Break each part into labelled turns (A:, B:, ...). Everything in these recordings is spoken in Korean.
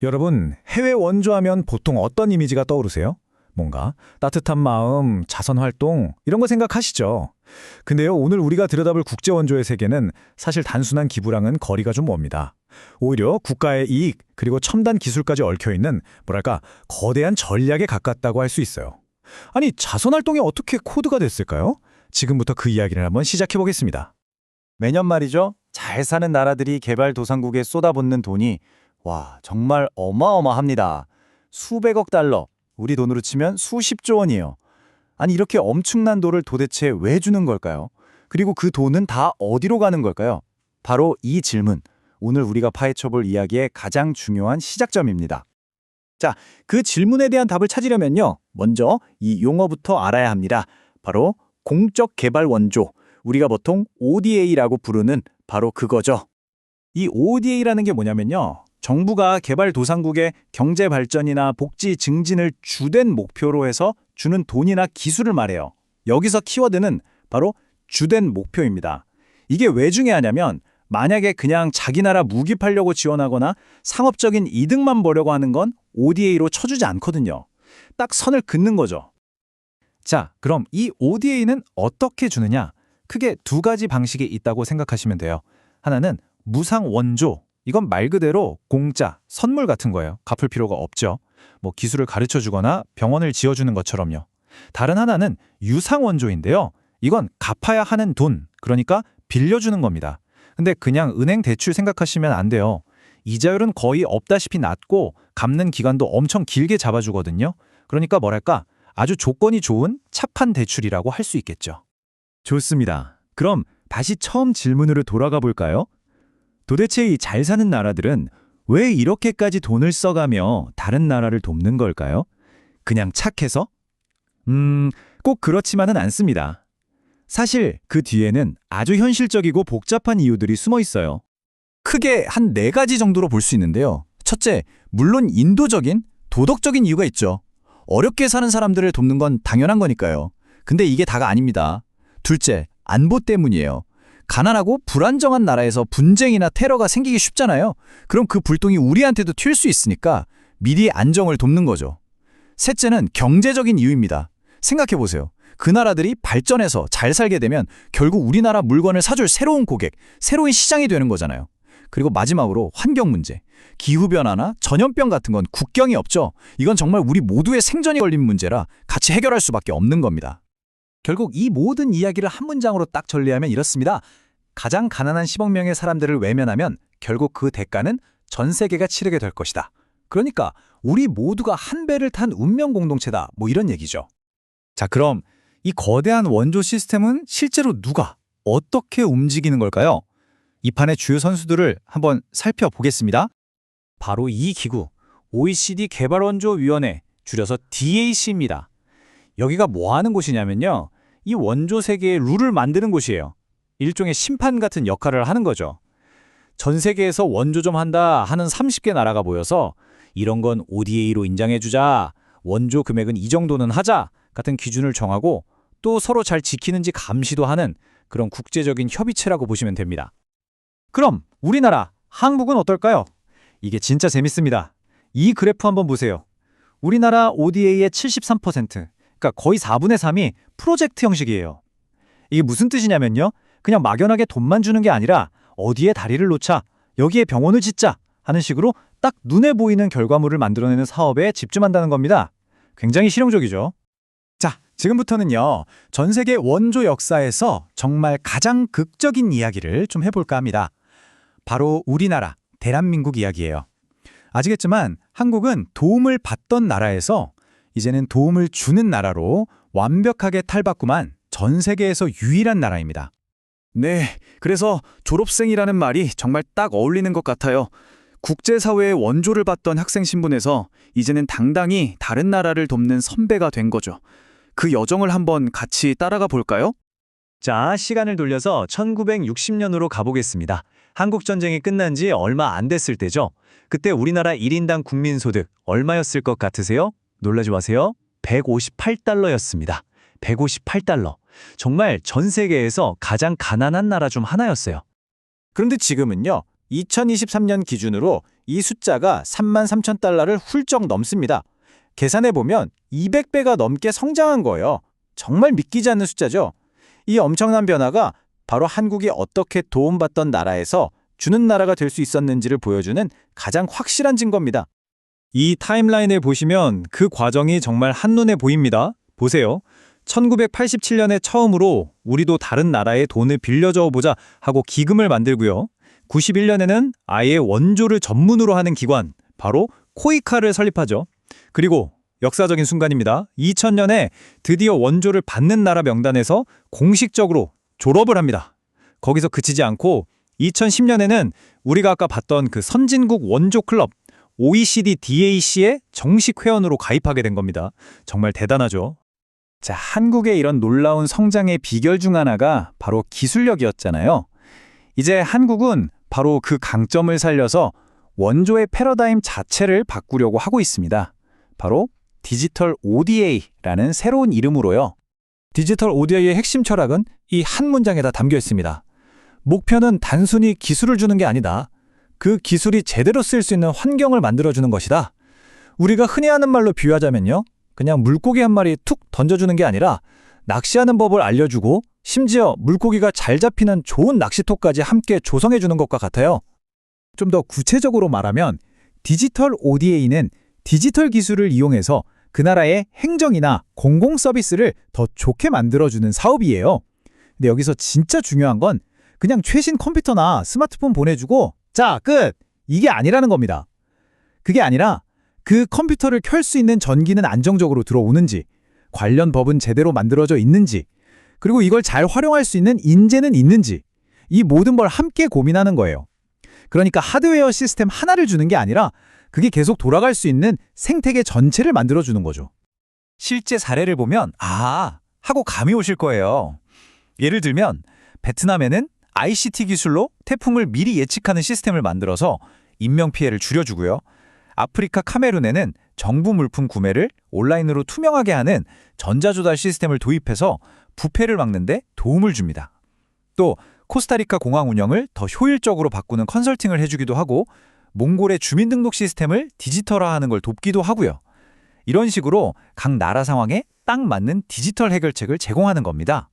A: 여러분, 해외 원조하면 보통 어떤 이미지가 떠오르세요? 뭔가 따뜻한 마음, 자선 활동 이런 거 생각하시죠? 근데요, 오늘 우리가 들여다볼 국제 원조의 세계는 사실 단순한 기부랑은 거리가 좀 멉니다. 오히려 국가의 이익 그리고 첨단 기술까지 얽혀 있는 뭐랄까 거대한 전략에 가깝다고 할 수 있어요. 아니, 자선 활동이 어떻게 코드가 됐을까요? 지금부터 그 이야기를 한번 시작해 보겠습니다.
B: 매년 말이죠. 잘 사는 나라들이 개발도상국에 쏟아붓는 돈이 정말 어마어마합니다. 수백억 달러, 우리 돈으로 치면 수십조 원이에요. 아니 이렇게 엄청난 돈을 도대체 왜 주는 걸까요? 그리고 그 돈은 다 어디로 가는 걸까요? 바로 이 질문, 오늘 우리가 파헤쳐볼 이야기의 가장 중요한 시작점입니다. 자, 그 질문에 대한 답을 찾으려면요. 먼저 이 용어부터 알아야 합니다. 바로 공적 개발 원조, 우리가 보통 ODA라고 부르는 바로 그거죠. 이 ODA라는 게 뭐냐면요. 정부가 개발도상국의 경제 발전이나 복지 증진을 주된 목표로 해서 주는 돈이나 기술을 말해요. 여기서 키워드는 바로 주된 목표입니다. 이게 왜 중요하냐면 만약에 그냥 자기 나라 무기 팔려고 지원하거나 상업적인 이득만 보려고 하는 건 ODA로 쳐주지 않거든요. 딱 선을 긋는 거죠. 자, 그럼 이 ODA는 어떻게 주느냐? 크게 두 가지 방식이 있다고 생각하시면 돼요. 하나는 무상 원조. 이건 말 그대로 공짜, 선물 같은 거예요. 갚을 필요가 없죠. 뭐 기술을 가르쳐주거나 병원을 지어주는 것처럼요. 다른 하나는 유상 원조인데요. 이건 갚아야 하는 돈, 그러니까 빌려주는 겁니다. 근데 그냥 은행 대출 생각하시면 안 돼요. 이자율은 거의 없다시피 낮고 갚는 기간도 엄청 길게 잡아주거든요. 그러니까 뭐랄까 아주 조건이 좋은 차판 대출이라고 할 수 있겠죠. 좋습니다. 그럼 다시 처음 질문으로 돌아가 볼까요? 도대체 이 잘 사는 나라들은 왜 이렇게까지 돈을 써가며 다른 나라를 돕는 걸까요? 그냥 착해서? 꼭 그렇지만은 않습니다. 사실 그 뒤에는 아주 현실적이고 복잡한 이유들이 숨어 있어요. 크게 한 4가지 정도로 볼 수 있는데요. 첫째, 물론 인도적인, 도덕적인 이유가 있죠. 어렵게 사는 사람들을 돕는 건 당연한 거니까요. 근데 이게 다가 아닙니다. 둘째, 안보 때문이에요. 가난하고 불안정한 나라에서 분쟁이나 테러가 생기기 쉽잖아요. 그럼 그 불똥이 우리한테도 튈 수 있으니까 미리 안정을 돕는 거죠. 셋째는 경제적인 이유입니다. 생각해보세요. 그 나라들이 발전해서 잘 살게 되면 결국 우리나라 물건을 사줄 새로운 고객, 새로운 시장이 되는 거잖아요. 그리고 마지막으로 환경 문제. 기후변화나 전염병 같은 건 국경이 없죠. 이건 정말 우리 모두의 생존이 걸린 문제라 같이 해결할 수밖에 없는 겁니다. 결국 이 모든 이야기를 한 문장으로 딱 정리하면 이렇습니다. 가장 가난한 10억 명의 사람들을 외면하면 결국 그 대가는 전 세계가 치르게 될 것이다. 그러니까 우리 모두가 한 배를 탄 운명 공동체다. 뭐 이런 얘기죠. 자, 그럼 이 거대한 원조 시스템은 실제로 누가 어떻게 움직이는 걸까요? 이 판의 주요 선수들을 한번 살펴보겠습니다. 바로 이 기구, OECD 개발원조위원회, 줄여서 DAC입니다. 여기가 뭐 하는 곳이냐면요. 이 원조 세계의 룰을 만드는 곳이에요. 일종의 심판 같은 역할을 하는 거죠. 전 세계에서 원조 좀 한다 하는 30개 나라가 모여서 이런 건 ODA로 인정해주자, 원조 금액은 이 정도는 하자 같은 기준을 정하고 또 서로 잘 지키는지 감시도 하는 그런 국제적인 협의체라고 보시면 됩니다. 그럼 우리나라, 한국은 어떨까요? 이게 진짜 재밌습니다. 이 그래프 한번 보세요. 우리나라 ODA의 73%, 그러니까 거의 4분의 3이 프로젝트 형식이에요. 이게 무슨 뜻이냐면요. 그냥 막연하게 돈만 주는 게 아니라 어디에 다리를 놓자, 여기에 병원을 짓자 하는 식으로 딱 눈에 보이는 결과물을 만들어내는 사업에 집중한다는 겁니다. 굉장히 실용적이죠. 자, 지금부터는요. 전 세계 원조 역사에서 정말 가장 극적인 이야기를 좀 해볼까 합니다. 바로 우리나라, 대한민국 이야기예요. 아시겠지만 한국은 도움을 받던 나라에서 이제는 도움을 주는 나라로 완벽하게 탈바꿈한 전 세계에서 유일한 나라입니다. 네, 그래서 졸업생이라는 말이 정말 딱 어울리는 것 같아요. 국제사회의 원조를 받던 학생 신분에서 이제는 당당히 다른 나라를 돕는 선배가 된 거죠. 그 여정을 한번 같이 따라가 볼까요? 자, 시간을 돌려서 1960년으로 가보겠습니다. 한국전쟁이 끝난 지 얼마 안 됐을 때죠. 그때 우리나라 1인당 국민소득 얼마였을 것 같으세요? 놀라지 마세요. 158달러였습니다. 158달러. 정말 전 세계에서 가장 가난한 나라 중 하나였어요. 그런데 지금은요. 2023년 기준으로 이 숫자가 33,000달러를 훌쩍 넘습니다. 계산해보면 200배가 넘게 성장한 거예요. 정말 믿기지 않는 숫자죠. 이 엄청난 변화가 바로 한국이 어떻게 도움받던 나라에서 주는 나라가 될 수 있었는지를 보여주는 가장 확실한 증거입니다. 이 타임라인을 보시면 그 과정이 정말 한눈에 보입니다. 보세요. 1987년에 처음으로 우리도 다른 나라에 돈을 빌려줘 보자 하고 기금을 만들고요. 91년에는 아예 원조를 전문으로 하는 기관, 바로 코이카를 설립하죠. 그리고 역사적인 순간입니다. 2000년에 드디어 원조를 받는 나라 명단에서 공식적으로 졸업을 합니다. 거기서 그치지 않고 2010년에는 우리가 아까 봤던 그 선진국 원조 클럽 OECD DAC에 정식 회원으로 가입하게 된 겁니다. 정말 대단하죠. 자, 한국의 이런 놀라운 성장의 비결 중 하나가 바로 기술력이었잖아요. 이제 한국은 바로 그 강점을 살려서 원조의 패러다임 자체를 바꾸려고 하고 있습니다. 바로 디지털 ODA라는 새로운 이름으로요. 디지털 ODA의 핵심 철학은 이 한 문장에 다 담겨 있습니다. 목표는 단순히 기술을 주는 게 아니다. 그 기술이 제대로 쓸 수 있는 환경을 만들어주는 것이다. 우리가 흔히 하는 말로 비유하자면요. 그냥 물고기 한 마리 툭 던져주는 게 아니라 낚시하는 법을 알려주고 심지어 물고기가 잘 잡히는 좋은 낚시토까지 함께 조성해주는 것과 같아요. 좀 더 구체적으로 말하면 디지털 ODA는 디지털 기술을 이용해서 그 나라의 행정이나 공공 서비스를 더 좋게 만들어주는 사업이에요. 근데 여기서 진짜 중요한 건 그냥 최신 컴퓨터나 스마트폰 보내주고 자, 끝! 이게 아니라는 겁니다. 그게 아니라 그 컴퓨터를 켤 수 있는 전기는 안정적으로 들어오는지, 관련 법은 제대로 만들어져 있는지, 그리고 이걸 잘 활용할 수 있는 인재는 있는지, 이 모든 걸 함께 고민하는 거예요. 그러니까 하드웨어 시스템 하나를 주는 게 아니라 그게 계속 돌아갈 수 있는 생태계 전체를 만들어주는 거죠. 실제 사례를 보면 하고 감이 오실 거예요. 예를 들면 베트남에는 ICT 기술로 태풍을 미리 예측하는 시스템을 만들어서 인명피해를 줄여주고요. 아프리카 카메룬에는 정부 물품 구매를 온라인으로 투명하게 하는 전자조달 시스템을 도입해서 부패를 막는 데 도움을 줍니다. 또 코스타리카 공항 운영을 더 효율적으로 바꾸는 컨설팅을 해주기도 하고 몽골의 주민등록 시스템을 디지털화하는 걸 돕기도 하고요. 이런 식으로 각 나라 상황에 딱 맞는 디지털 해결책을 제공하는 겁니다.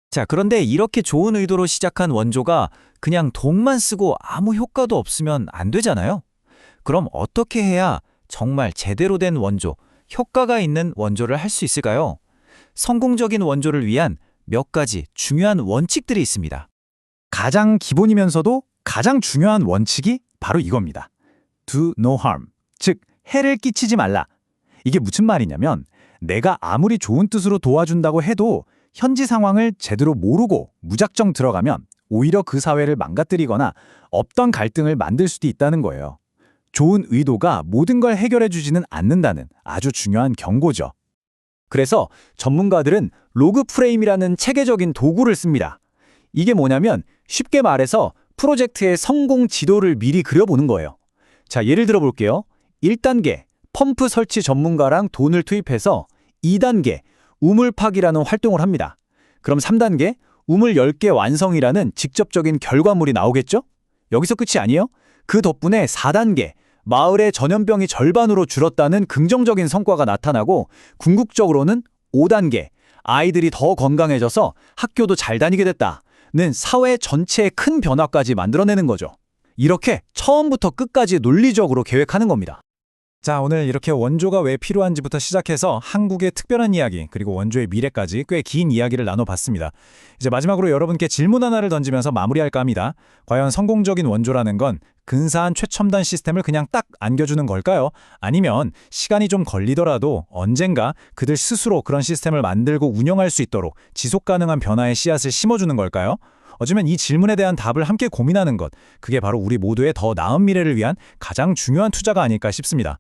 B: 자, 그런데 이렇게 좋은 의도로 시작한 원조가 그냥 돈만 쓰고 아무 효과도 없으면 안 되잖아요. 그럼 어떻게 해야 정말 제대로 된 원조, 효과가 있는 원조를 할 수 있을까요? 성공적인 원조를 위한 몇 가지 중요한 원칙들이 있습니다. 가장 기본이면서도 가장 중요한 원칙이 바로 이겁니다. Do no harm, 즉 해를 끼치지 말라. 이게 무슨 말이냐면 내가 아무리 좋은 뜻으로 도와준다고 해도 현지 상황을 제대로 모르고 무작정 들어가면 오히려 그 사회를 망가뜨리거나 없던 갈등을 만들 수도 있다는 거예요. 좋은 의도가 모든 걸 해결해 주지는 않는다는 아주 중요한 경고죠. 그래서 전문가들은 로그 프레임이라는 체계적인 도구를 씁니다. 이게 뭐냐면 쉽게 말해서 프로젝트의 성공 지도를 미리 그려보는 거예요. 자, 예를 들어 볼게요. 1단계, 펌프 설치 전문가랑 돈을 투입해서 2단계, 우물 파기라는 활동을 합니다. 그럼 3단계, 우물 10개 완성이라는 직접적인 결과물이 나오겠죠? 여기서 끝이 아니에요? 그 덕분에 4단계, 마을의 전염병이 절반으로 줄었다는 긍정적인 성과가 나타나고 궁극적으로는 5단계, 아이들이 더 건강해져서 학교도 잘 다니게 됐다는 사회 전체의 큰 변화까지 만들어내는 거죠. 이렇게 처음부터 끝까지 논리적으로 계획하는 겁니다. 자, 오늘 이렇게 원조가 왜 필요한지부터 시작해서 한국의 특별한 이야기, 그리고 원조의 미래까지 꽤 긴 이야기를 나눠봤습니다. 이제 마지막으로 여러분께 질문 하나를 던지면서 마무리할까 합니다. 과연 성공적인 원조라는 건 근사한 최첨단 시스템을 그냥 딱 안겨주는 걸까요? 아니면 시간이 좀 걸리더라도 언젠가 그들 스스로 그런 시스템을 만들고 운영할 수 있도록 지속가능한 변화의 씨앗을 심어주는 걸까요? 어쩌면 이 질문에 대한 답을 함께 고민하는 것, 그게 바로 우리 모두의 더 나은 미래를 위한 가장 중요한 투자가 아닐까 싶습니다.